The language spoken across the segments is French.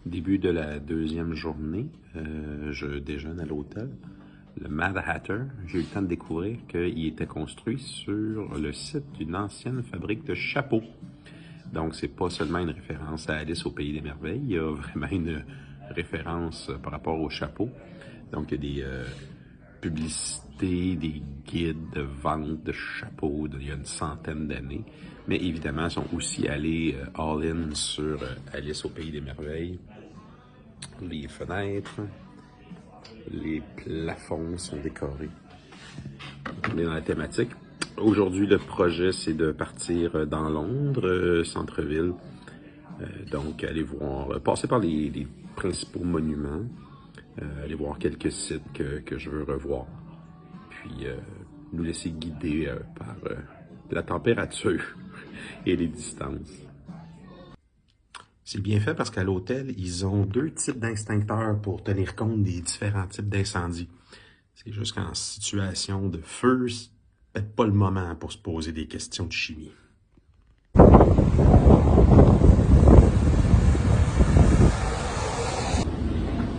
Début de la deuxième journée, je déjeune à l'hôtel. Le Mad Hatter, j'ai eu le temps de découvrir qu'il était construit sur le site d'une ancienne fabrique de chapeaux. Donc, c'est pas seulement une référence à Alice au Pays des Merveilles, il y a vraiment une référence par rapport aux chapeaux. Donc, il y a des publicités, des guides de vente de chapeaux d'il y a une centaine d'années. Mais évidemment, ils sont aussi allés all-in sur Alice au Pays des Merveilles. Les fenêtres, les plafonds sont décorés. On est dans la thématique. Aujourd'hui, le projet, c'est de partir dans Londres, centre-ville. Donc, aller voir, passer par les principaux monuments, aller voir quelques sites que je veux revoir. Puis, nous laisser guider par la température et les distances. C'est bien fait parce qu'à l'hôtel, ils ont 2 types d'extincteurs pour tenir compte des différents types d'incendies. C'est juste qu'en situation de feu, c'est peut-être pas le moment pour se poser des questions de chimie.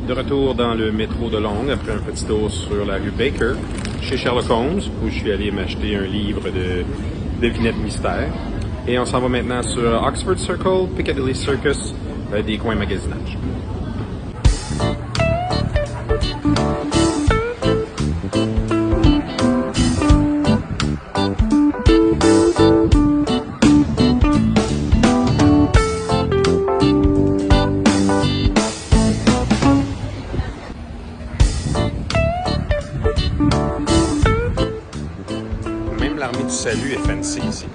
De retour dans le métro de Londres, après un petit tour sur la rue Baker, chez Sherlock Holmes, où je suis allé m'acheter un livre de devinettes mystères. Et on s'en va maintenant sur Oxford Circle, Piccadilly Circus, des coins magasinage. Même l'armée du salut est fancy ici.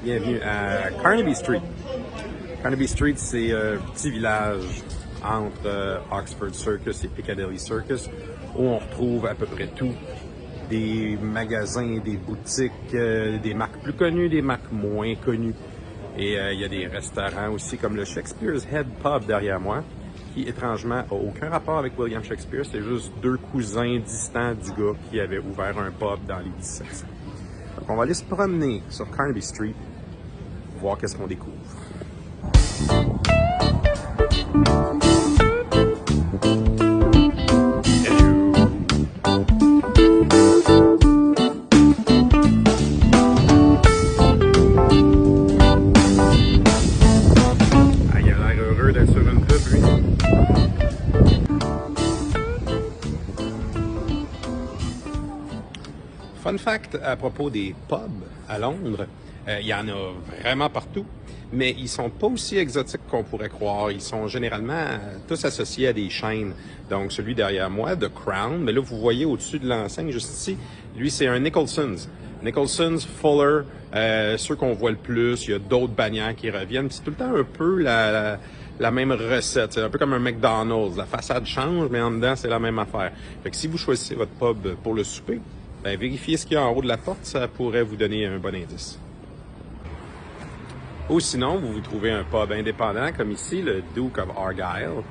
Bienvenue à Carnaby Street. Carnaby Street, c'est un petit village entre Oxford Circus et Piccadilly Circus où on retrouve à peu près tout. Des magasins, des boutiques, des marques plus connues, des marques moins connues. Et il y a des restaurants aussi comme le Shakespeare's Head Pub derrière moi, qui étrangement n'a aucun rapport avec William Shakespeare. C'est juste 2 cousins distants du gars qui avait ouvert un pub dans les 1700. Donc on va aller se promener sur Carnaby Street, voir qu'est-ce qu'on découvre. Il a l'air heureux d'être sur une pub, lui. Fun fact à propos des pubs à Londres, il y en a vraiment partout, mais ils sont pas aussi exotiques qu'on pourrait croire. Ils sont généralement tous associés à des chaînes. Donc celui derrière moi, The Crown, mais là vous voyez au-dessus de l'enseigne juste ici, lui c'est un Nicholson's. Nicholson's, Fuller, ceux qu'on voit le plus, il y a d'autres bannières qui reviennent. C'est tout le temps un peu la même recette. C'est un peu comme un McDonald's. La façade change, mais en dedans c'est la même affaire. Fait que si vous choisissez votre pub pour le souper, ben, vérifiez ce qu'il y a en haut de la porte, ça pourrait vous donner un bon indice. Ou sinon, vous trouvez un pub indépendant, comme ici, le Duke of Argyll,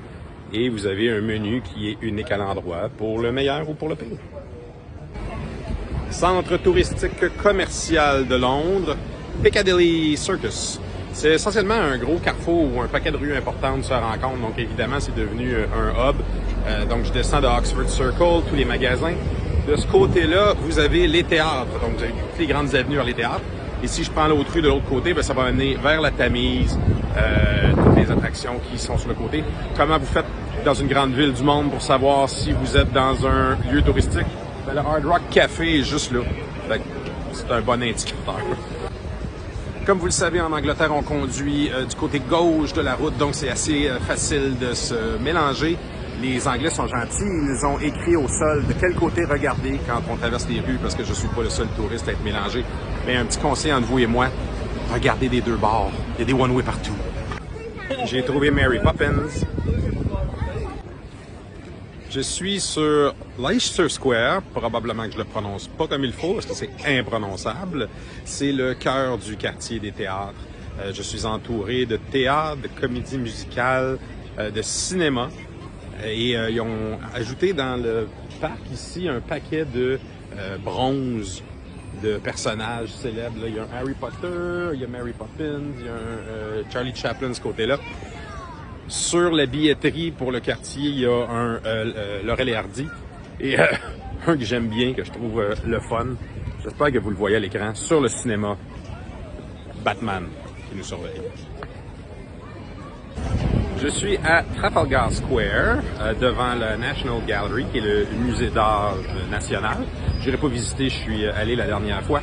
et vous avez un menu qui est unique à l'endroit, pour le meilleur ou pour le pire. Centre touristique commercial de Londres, Piccadilly Circus. C'est essentiellement un gros carrefour où un paquet de rues importantes se rencontrent, donc évidemment, c'est devenu un hub. Donc, je descends de Oxford Circle, tous les magasins. De ce côté-là, vous avez les théâtres. Donc, vous avez toutes les grandes avenues vers les théâtres. Et si je prends l'autre rue de l'autre côté, ben, ça va mener vers la Tamise, toutes les attractions qui sont sur le côté. Comment vous faites dans une grande ville du monde pour savoir si vous êtes dans un lieu touristique? Ben, le Hard Rock Café est juste là. C'est un bon indicateur. Comme vous le savez, en Angleterre, on conduit du côté gauche de la route, donc c'est assez facile de se mélanger. Les Anglais sont gentils, ils ont écrit au sol de quel côté regarder quand on traverse les rues, parce que je suis pas le seul touriste à être mélangé. Mais un petit conseil entre vous et moi, regardez des 2 bords. Il y a des one-way partout. J'ai trouvé Mary Poppins. Je suis sur Leicester Square, probablement que je le prononce pas comme il faut parce que c'est imprononçable. C'est le cœur du quartier des théâtres. Je suis entouré de théâtre, de comédie musicale, de cinéma. Et ils ont ajouté dans le parc ici un paquet de bronzes de personnages célèbres. Là, il y a un Harry Potter, il y a Mary Poppins, il y a un Charlie Chaplin de ce côté-là. Sur la billetterie pour le quartier, il y a un Laurel et Hardy et un que j'aime bien, que je trouve le fun. J'espère que vous le voyez à l'écran. Sur le cinéma, Batman qui nous surveille. Je suis à Trafalgar Square, devant la National Gallery, qui est le musée d'art national. Je n'irai pas visiter, je suis allé la dernière fois.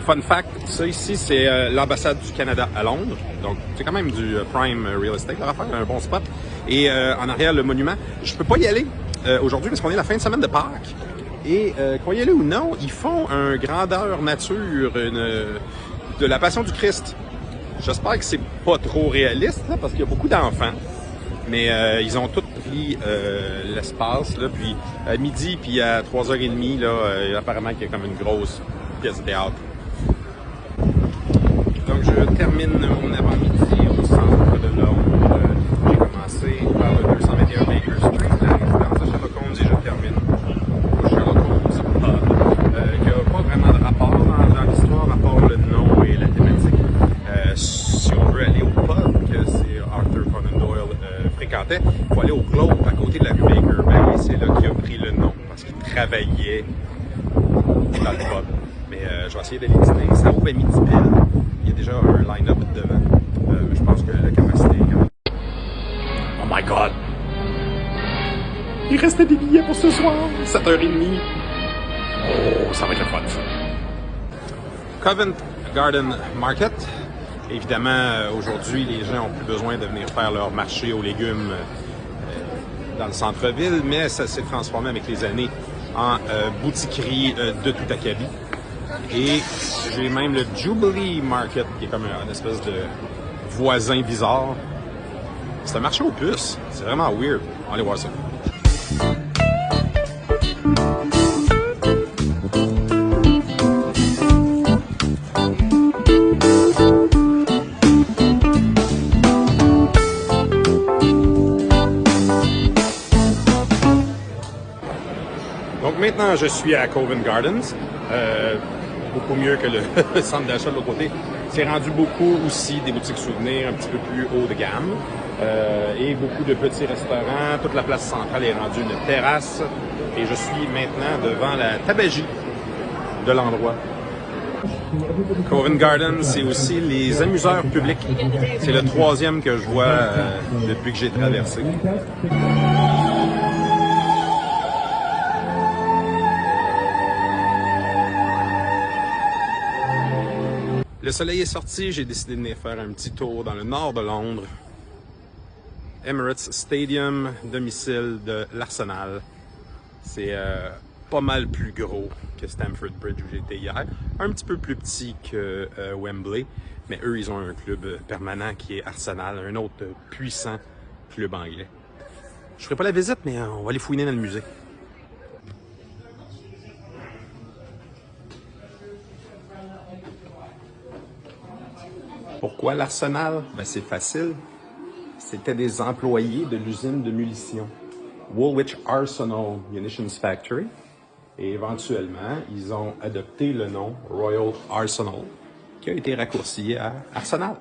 Fun fact, ça ici, c'est l'ambassade du Canada à Londres. Donc, c'est quand même du prime real estate, leur affaire, un bon spot. Et en arrière, le monument. Je peux pas y aller aujourd'hui parce qu'on est la fin de semaine de Pâques. Et croyez-le ou non, ils font un grandeur nature de la Passion du Christ. J'espère que c'est pas trop réaliste, là, parce qu'il y a beaucoup d'enfants. Mais ils ont tous pris l'espace, là, puis à midi, puis à 3h30, là, apparemment qu'il y a comme une grosse pièce de théâtre. Donc je termine mon avant-midi au centre de Londres. J'ai commencé par le 221 Baker Street, la résidence de Sherlock Holmes, et je termine au Sherlock Holmes Pub, qui n'a pas vraiment de rapport dans l'histoire, à part le nom et la thématique. Si on veut aller au pub, que c'est Arthur Conan Doyle fréquentait, il faut aller au Globe, à côté de la rue Baker. Ben, c'est là qu'il a pris le nom, parce qu'il travaillait dans le pub. Mais je vais essayer d'aller dîner. Ça ouvre à midi pile. Il y a déjà un line-up devant. Je pense que la capacité est quand même... Oh my God! Il restait des billets pour ce soir! 7h30! Oh, ça va être le fun, ça! Covent Garden Market. Évidemment, aujourd'hui, les gens n'ont plus besoin de venir faire leur marché aux légumes dans le centre-ville, mais ça s'est transformé avec les années en boutiquerie de tout acabit. Et j'ai même le Jubilee Market, qui est comme une espèce de voisin bizarre. C'est un marché aux puces. C'est vraiment weird. On va aller voir ça. Donc maintenant, je suis à Covent Gardens. Beaucoup mieux que le centre d'achat de l'autre côté. C'est rendu beaucoup aussi des boutiques souvenirs un petit peu plus haut de gamme et beaucoup de petits restaurants. Toute la place centrale est rendue une terrasse et je suis maintenant devant la tabagie de l'endroit. Covent Garden, c'est aussi les amuseurs publics. C'est le troisième que je vois depuis que j'ai traversé. Le soleil est sorti, j'ai décidé de venir faire un petit tour dans le nord de Londres. Emirates Stadium, domicile de l'Arsenal. C'est pas mal plus gros que Stamford Bridge où j'étais hier. Un petit peu plus petit que Wembley, mais eux, ils ont un club permanent qui est Arsenal, un autre puissant club anglais. Je ferai pas la visite, mais on va aller fouiner dans le musée. Pourquoi l'Arsenal? Ben, c'est facile. C'était des employés de l'usine de munitions. Woolwich Arsenal Munitions Factory. Et éventuellement, ils ont adopté le nom Royal Arsenal, qui a été raccourci à Arsenal.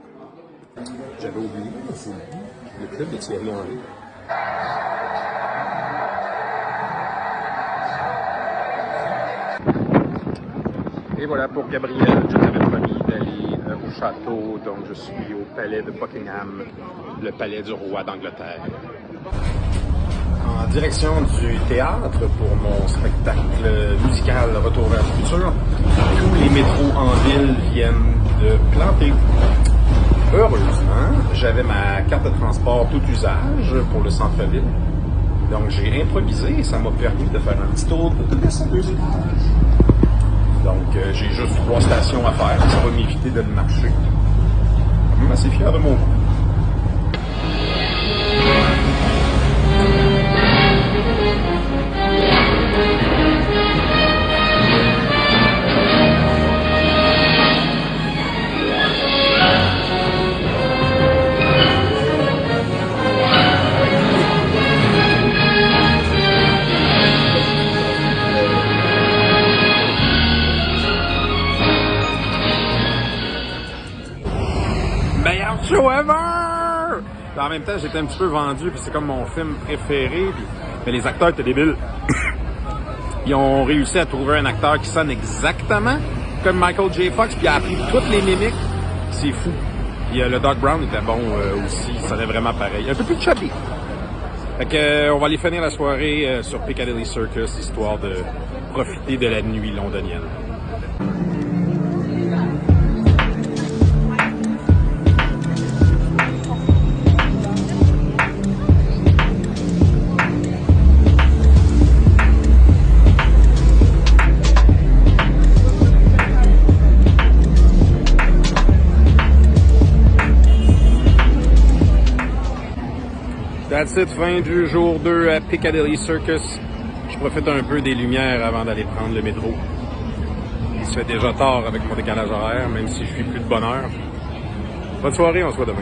J'avais oublié, c'est le club de Thierry Henry. Et voilà pour Gabriel, je t'avais promis d'aller au château, donc je suis au palais de Buckingham, le palais du roi d'Angleterre. En direction du théâtre pour mon spectacle musical Retour vers le futur, tous les métros en ville viennent de planter. Heureusement, j'avais ma carte de transport tout usage pour le centre-ville, donc j'ai improvisé et ça m'a permis de faire un petit tour de tous les 2 étages. Donc, j'ai juste 3 stations à faire. Ça va m'éviter de le marcher. Je suis assez fier de mon coup. même temps, j'étais un petit peu vendu, puis c'est comme mon film préféré. Puis, mais les acteurs étaient débiles. Ils ont réussi à trouver un acteur qui sonne exactement comme Michael J. Fox, puis il a appris toutes les mimiques. C'est fou. Puis le Doc Brown était bon aussi, il sonnait vraiment pareil. Un peu plus chubby. Fait que on va aller finir la soirée sur Piccadilly Circus, histoire de profiter de la nuit londonienne. That's it, fin du jour 2 à Piccadilly Circus. Je profite un peu des lumières avant d'aller prendre le métro. Il se fait déjà tard avec mon décalage horaire, même si je suis plus de bonne heure. Bonne soirée, on se voit demain.